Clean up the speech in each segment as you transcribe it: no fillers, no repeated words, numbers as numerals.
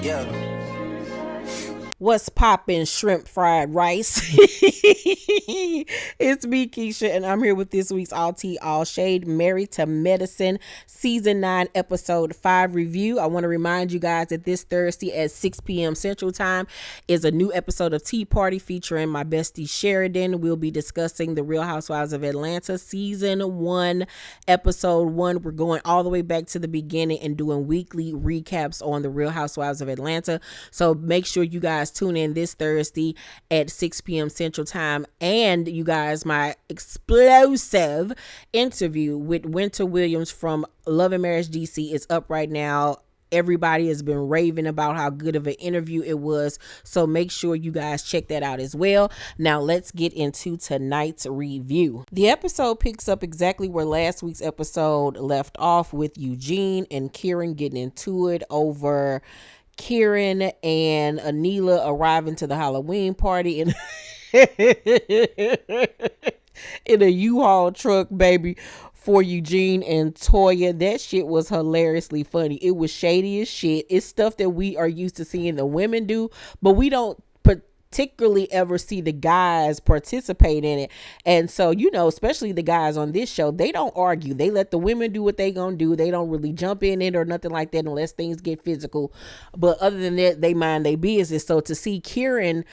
Yeah. What's poppin', shrimp fried rice? It's me, Keisha, and I'm here with this week's All Tea, All Shade, Married to Medicine, Season 9, Episode 5 review. I want to remind you guys that this Thursday at 6 p.m. Central Time is a new episode of Tea Party featuring my bestie Sheridan. We'll be discussing The Real Housewives of Atlanta, Season 1, Episode 1. We're going all the way back to the beginning and doing weekly recaps on The Real Housewives of Atlanta. So make sure you guys tune in this Thursday at 6 p.m. Central Time. And you guys, my explosive interview with Winter Williams from Love and Marriage DC is up right now. Everybody has been raving about how good of an interview it was. So make sure you guys check that out as well. Now let's get into tonight's review. The episode picks up exactly where last week's episode left off, with Eugene and Kiran getting into it over Kiran and Anila arriving to the Halloween party in in a U-Haul truck, baby, for Eugene and Toya. That shit was hilariously funny. It was shady as shit. It's stuff that we are used to seeing the women do, but we don't particularly ever see the guys participate in it. And so, especially the guys on this show, they don't argue. They let the women do what they gonna do. They don't really jump in it or nothing like that unless things get physical. But other than that, they mind their business. So to see Kiran,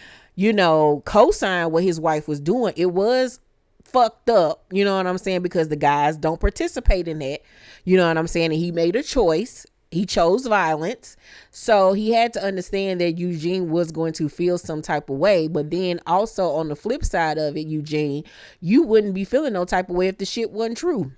co-sign what his wife was doing, it was fucked up, you know what I'm saying, because the guys don't participate in that, you know what I'm saying, and he made a choice. He chose violence. So he had to understand that Eugene was going to feel some type of way. But then also on the flip side of it, Eugene, you wouldn't be feeling no type of way if the shit wasn't true.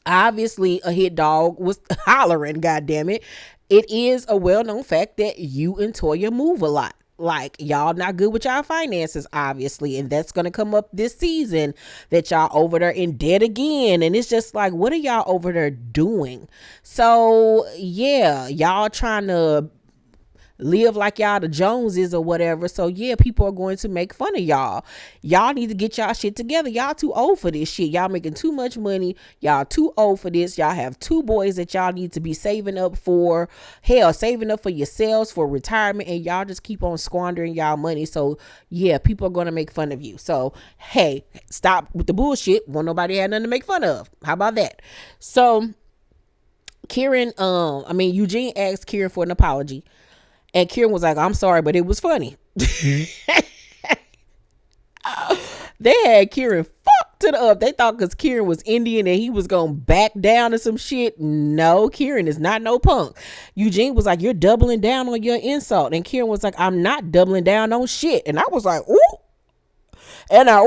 Obviously, a hit dog was hollering, goddammit. It is a well-known fact that you and Toya move a lot. Like, y'all not good with y'all finances, obviously, and that's gonna come up this season, that y'all over there in debt again. And it's just like, what are y'all over there doing? So yeah, y'all trying to live like y'all the Joneses or whatever. So yeah, people are going to make fun of y'all. Y'all need to get y'all shit together. Y'all too old for this shit. Y'all making too much money. Y'all too old for this. Y'all have two boys that y'all need to be saving up for. Hell, saving up for yourselves for retirement, and y'all just keep on squandering y'all money. So yeah, people are going to make fun of you. So hey, stop with the bullshit. Won't nobody have nothing to make fun of. How about that? So Kiran, Eugene asked Kiran for an apology. And Kiran was like, I'm sorry, but it was funny. They had Kiran fucked it up. They thought because Kiran was Indian and he was going to back down to some shit. No, Kiran is not no punk. Eugene was like, you're doubling down on your insult. And Kiran was like, I'm not doubling down on shit. And I was like, ooh. And I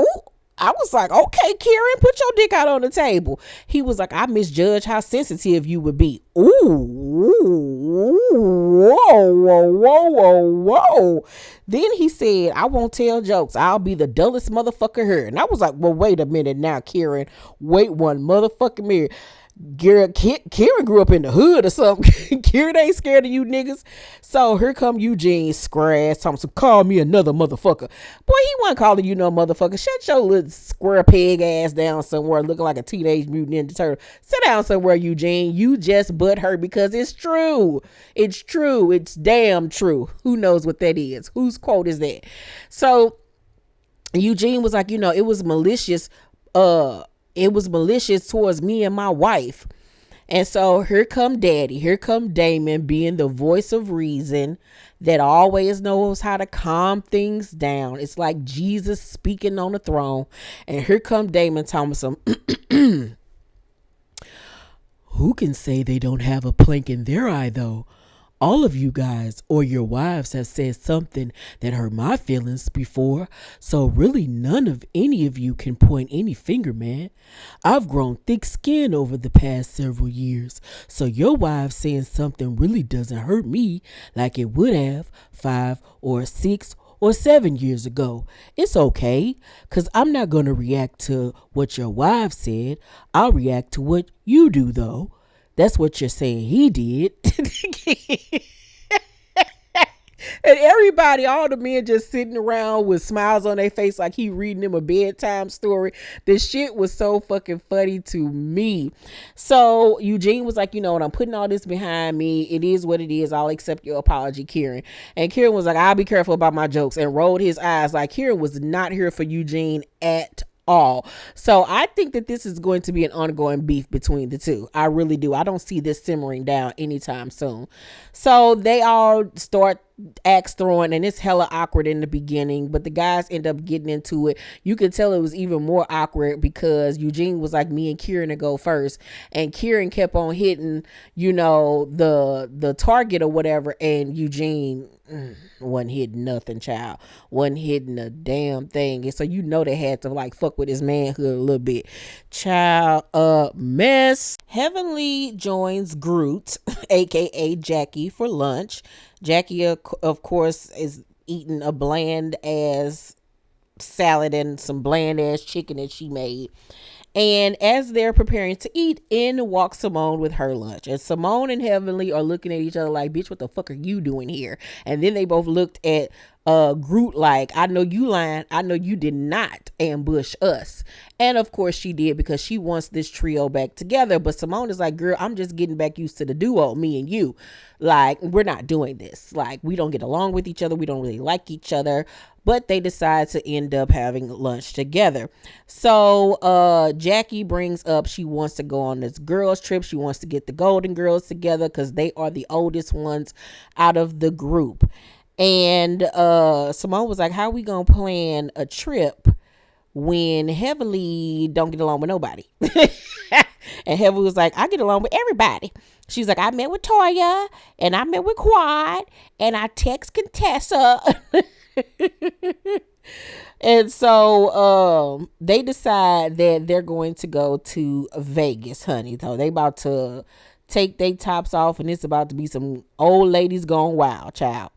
was like, okay, Kiran, put your dick out on the table. He was like, I misjudged how sensitive you would be. Ooh, whoa. Then he said, I won't tell jokes. I'll be the dullest motherfucker here. And I was like, well, wait a minute now, Kiran. Wait one motherfucking minute. Kiran grew up in the hood or something. Kiran ain't scared of you niggas. So here come Eugene scratch Thompson, call me another motherfucker. Boy, he wasn't calling you no motherfucker. Shut your little square peg ass down somewhere looking like a teenage mutant ninja turtle. Sit down somewhere, Eugene. You just butt hurt because it's true. It's true. It's damn true. Who knows what that is? Whose quote is that? So Eugene was like, it was malicious. It was malicious towards me and my wife. And so here come daddy, here come Damon being the voice of reason that always knows how to calm things down. It's like Jesus speaking on the throne. And here come Damon Thomason. Who can say they don't have a plank in their eye though? All of you guys or your wives have said something that hurt my feelings before, so really none of any of you can point any finger, man. I've grown thick skin over the past several years, so your wife saying something really doesn't hurt me like it would have 5 or 6 or 7 years ago. It's okay, because I'm not going to react to what your wife said. I'll react to what you do, though. That's what you're saying he did. And everybody, all the men just sitting around with smiles on their face like he reading them a bedtime story. This shit was so fucking funny to me. So Eugene was like, you know what, I'm putting all this behind me. It is what it is. I'll accept your apology, Kiran. And Kiran was like, I'll be careful about my jokes, and rolled his eyes like Kiran was not here for Eugene at all. So I think that this is going to be an ongoing beef between the two. I really do. I don't see this simmering down anytime soon. So they all start axe throwing, and it's hella awkward in the beginning, but the guys end up getting into it. You could tell it was even more awkward because Eugene was like, me and Kiran to go first, and Kiran kept on hitting, you know, the target or whatever, and Eugene wasn't hitting nothing, child. Wasn't hitting a damn thing. And so you know they had to like fuck with his manhood a little bit. Child, mess. Heavenly joins Groot, aka Jackie, for lunch. Jackie, of course, is eating a bland ass salad and some bland ass chicken that she made. And as they're preparing to eat, in walks Simone with her lunch. And Simone and Heavenly are looking at each other like, bitch, what the fuck are you doing here? And then they both looked at Groot like, I know you lying. I know you did not ambush us. And of course she did, because she wants this trio back together. But Simone is like, girl, I'm just getting back used to the duo, me and you. Like, we're not doing this. Like, we don't get along with each other. We don't really like each other. But they decide to end up having lunch together. So Jackie brings up she wants to go on this girls trip. She wants to get the Golden Girls together because they are the oldest ones out of the group. And Simone was like, how we gonna plan a trip when Heavenly don't get along with nobody? And Heavenly was like, I get along with everybody. She's like, I met with Toya, and I met with Quad, and I text Contessa. And so they decide that they're going to go to Vegas, honey. So they about to take their tops off, and it's about to be some old ladies going wild, child.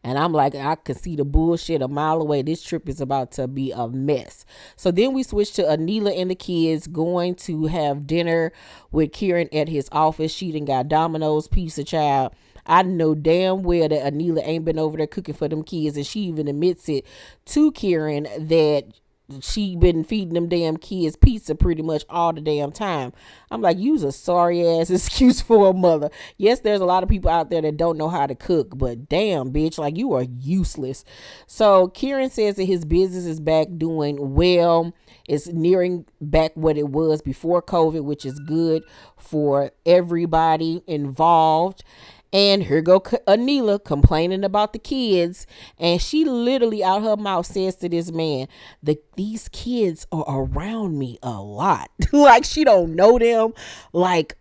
And I'm like, I can see the bullshit a mile away. This trip is about to be a mess. So then we switch to Anila and the kids going to have dinner with Kiran at his office. She done got Domino's pizza, child. I know damn well that Anila ain't been over there cooking for them kids. And she even admits it to Kiran that she been feeding them damn kids pizza pretty much all the damn time. I'm like, use a sorry ass excuse for a mother. Yes, there's a lot of people out there that don't know how to cook, but damn, bitch, like, you are useless. So Kiran says that his business is back doing well. It's nearing back what it was before COVID, which is good for everybody involved. And here go Anila complaining about the kids. And she literally out her mouth says to this man, these kids are around me a lot. Like, she don't know them. Like,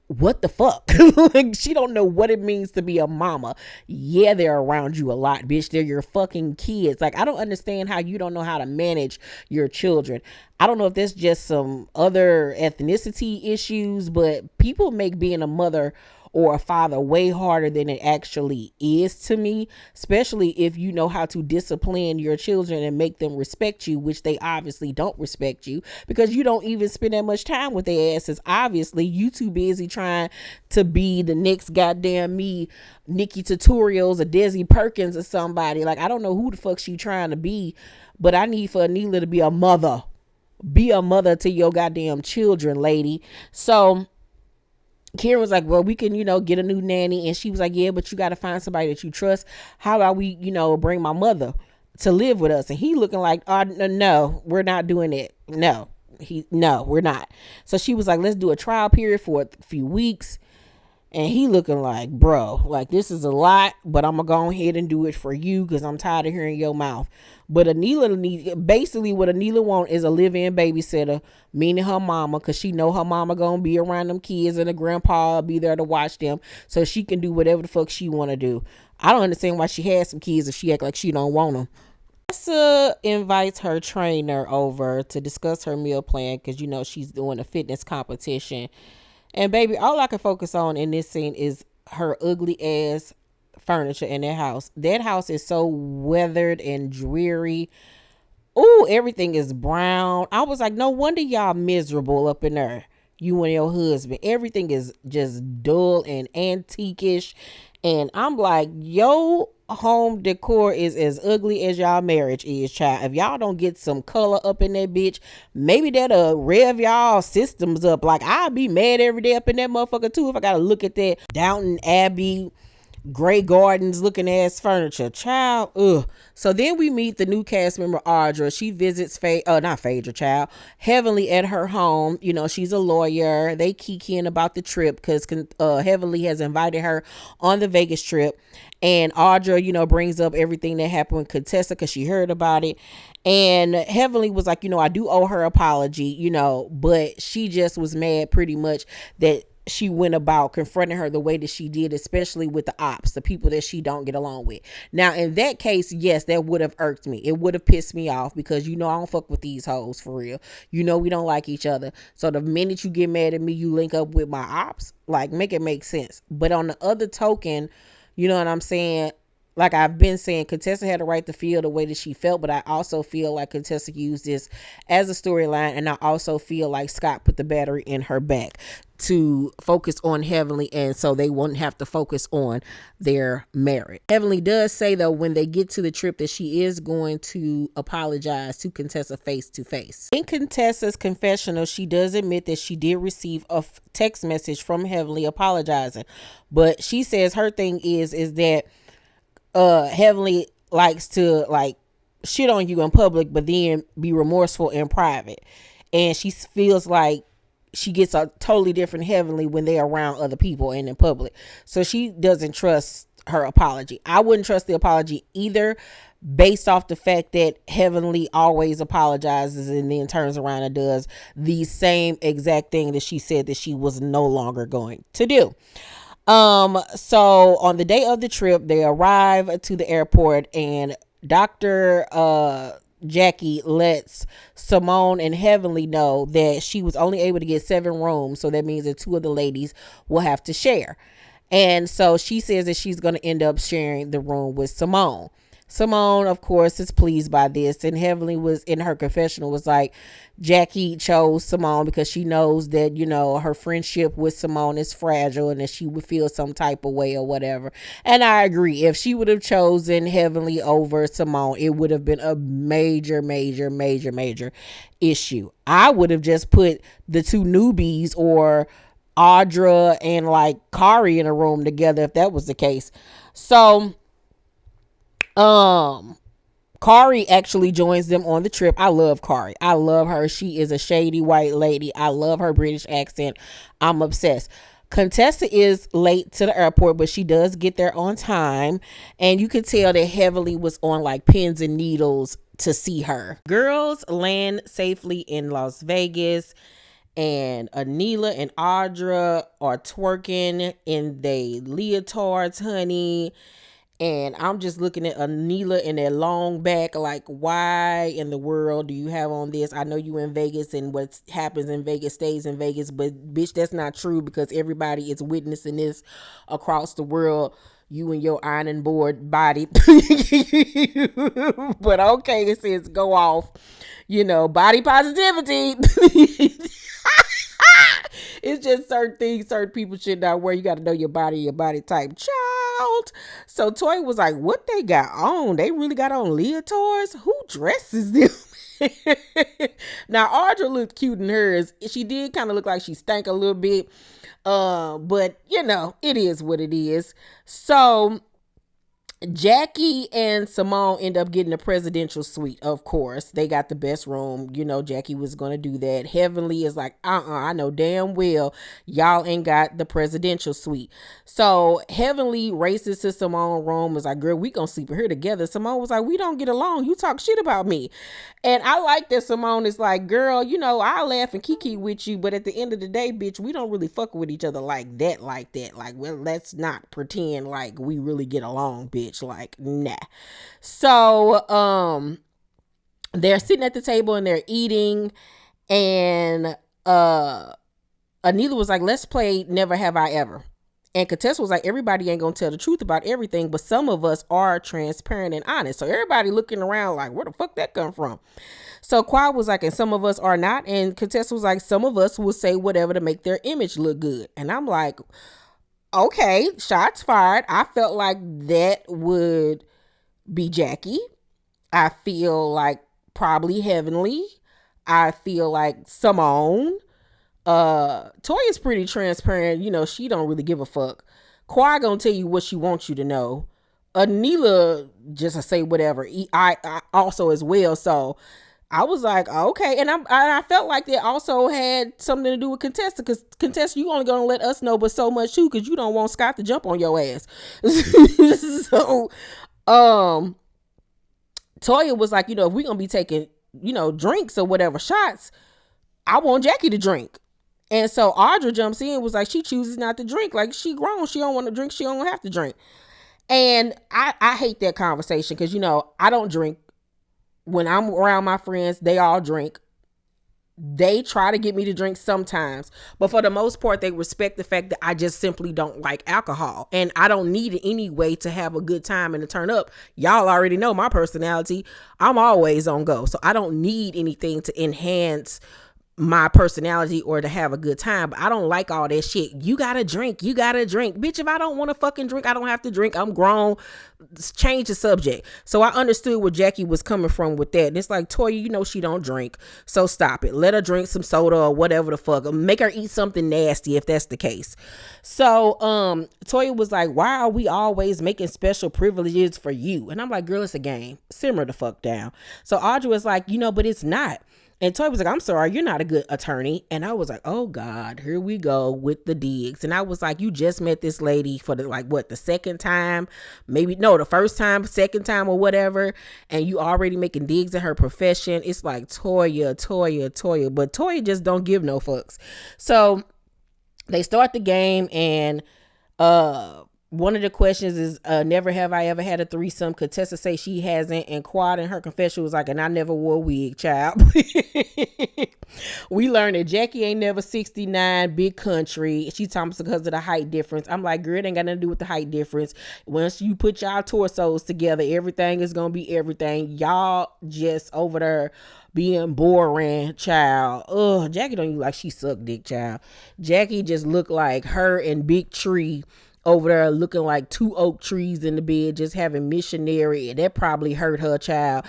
what the fuck? Like, she don't know what it means to be a mama. Yeah, they're around you a lot, bitch. They're your fucking kids. Like, I don't understand how you don't know how to manage your children. I don't know if that's just some other ethnicity issues, but people make being a mother or a father way harder than it actually is to me, especially if you know how to discipline your children and make them respect you, which they obviously don't respect you because you don't even spend that much time with their asses. Obviously, you too busy trying to be the next goddamn me, Nikki Tutorials or Desi Perkins or somebody. Like, I don't know who the fuck she trying to be, but I need for Anila to be a mother. Be a mother to your goddamn children, lady. So Kiran was like, well, we can, get a new nanny. And she was like, yeah, but you got to find somebody that you trust. How about we, bring my mother to live with us? And he looking like, oh, no, we're not doing it. No, we're not. So she was like, let's do a trial period for a few weeks. And he looking like, bro, like, this is a lot, but I'm going to go ahead and do it for you because I'm tired of hearing your mouth. But basically what Anila want is a live-in babysitter, meaning her mama, because she know her mama going to be around them kids and the grandpa will be there to watch them so she can do whatever the fuck she want to do. I don't understand why she has some kids if she act like she don't want them. Tessa invites her trainer over to discuss her meal plan because, she's doing a fitness competition. And baby, all I can focus on in this scene is her ugly ass furniture in that house. That house is so weathered and dreary. Ooh, everything is brown. I was like, no wonder y'all miserable up in there. You and your husband. Everything is just dull and antique-ish. And I'm like, yo, home decor is as ugly as y'all marriage is, child. If y'all don't get some color up in that bitch, maybe that'll rev y'all systems up. Like, I'll be mad every day up in that motherfucker too if I gotta look at that Downton Abbey Grey Gardens looking ass furniture, child. Ugh. So then we meet the new cast member Audra. She visits not Phaedra, child, Heavenly at her home. You know, she's a lawyer. They kikiing about the trip because Heavenly has invited her on the Vegas trip, and Audra, you know, brings up everything that happened with Contessa because she heard about it. And Heavenly was like, you know, I do owe her apology, you know, but she just was mad pretty much that she went about confronting her the way that she did, especially with the ops, the people that she don't get along with. Now, in that case, yes, that would have irked me. It would have pissed me off because, you know, I don't fuck with these hoes for real. You know, we don't like each other. So the minute you get mad at me, you link up with my ops, like, make it make sense. But on the other token, you know what I'm saying? Like I've been saying, Contessa had a right to feel the way that she felt, but I also feel like Contessa used this as a storyline, and I also feel like Scott put the battery in her back to focus on Heavenly, and so they wouldn't have to focus on their marriage. Heavenly does say, though, when they get to the trip, that she is going to apologize to Contessa face to face. In Contessa's confessional, she does admit that she did receive a text message from Heavenly apologizing, but she says her thing is that Heavenly likes to like shit on you in public but then be remorseful in private, and she feels like she gets a totally different Heavenly when they're around other people and in public. So she doesn't trust her apology. I wouldn't trust the apology either, based off the fact that Heavenly always apologizes and then turns around and does the same exact thing that she said that she was no longer going to do. So on the day of the trip, they arrive to the airport, and Dr. Jackie lets Simone and Heavenly know that she was only able to get 7 rooms. So that means that 2 of the ladies will have to share. And so she says that she's going to end up sharing the room with Simone. Simone, of course, is pleased by this, and Heavenly was in her confessional was like, Jackie chose Simone because she knows that, you know, her friendship with Simone is fragile and that she would feel some type of way or whatever. And I agree. If she would have chosen Heavenly over Simone, it would have been a major, major, major, major issue. I would have just put the 2 newbies or Audra and like Kari in a room together if that was the case. So Kari actually joins them on the trip. I love Kari. I love her. She is a shady white lady. I love her British accent. I'm obsessed. Contessa is late to the airport, but she does get there on time, and you could tell that Heavenly was on like pins and needles to see her. Girls land safely in Las Vegas, and Anila and Audra are twerking in they leotards, honey. And I'm just looking at Anila in that long back, like, why in the world do you have on this? I know you in Vegas, and what happens in Vegas stays in Vegas, but bitch, that's not true because everybody is witnessing this across the world. You and your ironing board body. But okay, it says go off. You know, body positivity. It's just certain things certain people should not wear. You got to know your body type, child. So Toy was like, what they got on? They really got on leotards? Who dresses them? Now Audra looked cute in hers. She did kind of look like she stank a little bit, but you know, it is what it is. So Jackie and Simone end up getting a presidential suite. Of course, they got the best room. You know, Jackie was going to do that. Heavenly is like, I know damn well y'all ain't got the presidential suite. So Heavenly races to Simone's room, is like, girl, we gonna sleep here together. Simone was like, we don't get along. You talk shit about me. And I like that Simone is like, girl, you know, I'll laugh and kiki with you, but at the end of the day, bitch, we don't really fuck with each other like that. Like, well, let's not pretend like we really get along, bitch. Like, nah. So they're sitting at the table and they're eating, and Anila was like, let's play Never Have I Ever. And Contessa was like, everybody ain't gonna tell the truth about everything, but some of us are transparent and honest. So everybody looking around like, where the fuck that come from? So Quad was like, and some of us are not. And Contessa was like, some of us will say whatever to make their image look good. And I'm like, Okay, shots fired. I felt like that would be Jackie. I feel like probably Heavenly. I feel like Simone. Toya's pretty transparent. You know, she don't really give a fuck. Kawhi gonna tell you what she wants you to know. Anila just to say whatever. I also as well. So I was like, okay, and I felt like that also had something to do with contestant, because contestant, you only gonna let us know but so much too, because you don't want Scott to jump on your ass. So, um, Toya was like, you know, if we gonna be taking, you know, drinks or whatever shots, I want Jackie to drink. And so Audra jumps in, was like, she chooses not to drink. Like, she grown, she don't want to drink, she don't have to drink. And I hate that conversation, because, you know, I don't drink. When I'm around my friends, they all drink. They try to get me to drink sometimes, but for the most part, they respect the fact that I just simply don't like alcohol, and I don't need it anyway to have a good time and to turn up. Y'all already know my personality. I'm always on go, so I don't need anything to enhance my personality or to have a good time. But I don't like all that shit. You gotta drink, bitch. If I don't want to fucking drink, I don't have to drink. I'm grown. Change the subject. So I understood where Jackie was coming from with that. And it's like, Toya, you know she don't drink, so stop it. Let her drink some soda or whatever the fuck. Make her eat something nasty if that's the case. So Toya was like, why are we always making special privileges for you? And I'm like, girl, it's a game. Simmer the fuck down. So Audra was like, you know, but it's not. And Toy was like, I'm sorry, you're not a good attorney. And I was like, oh God, here we go with the digs. And I was like, you just met this lady for the second time, maybe, no, the first time, second time or whatever. And you already making digs at her profession. It's like, Toya. But Toya just don't give no fucks. So they start the game, and one of the questions is, never have I ever had a threesome. Contessa say she hasn't, and Quad in her confession was like, and I never wore a wig, child. We learned that Jackie ain't never 69, big country. She talking because of the height difference. I'm like, girl, it ain't got nothing to do with the height difference. Once you put y'all torsos together, everything is gonna be everything. Y'all just over there being boring, child. Ugh, Jackie don't look like she sucked dick, child. Jackie just looked like her and Big Tree over there looking like two oak trees in the bed, just having missionary. That probably hurt her, child.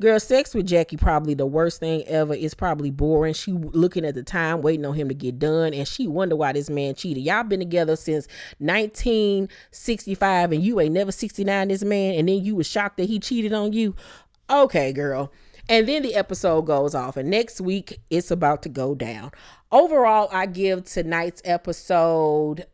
Girl, sex with Jackie probably the worst thing ever. It's probably boring. She looking at the time, waiting on him to get done, and she wonder why this man cheated. Y'all been together since 1965, and you ain't never 69 this man, and then you was shocked that he cheated on you. Okay, girl. And then the episode goes off, and next week it's about to go down. Overall, I give tonight's episode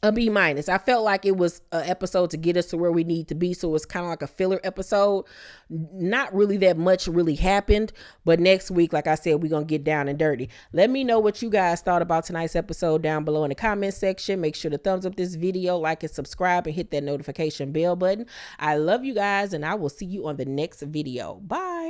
a B minus. I felt like it was an episode to get us to where we need to be, so it's kind of like a filler episode. Not really that much really happened, but next week, like I said, we're gonna get down and dirty. Let me know what you guys thought about tonight's episode down below in the comment section. Make sure to thumbs up this video, like and subscribe, and hit that notification bell button. I love you guys, and I will see you on the next video. Bye.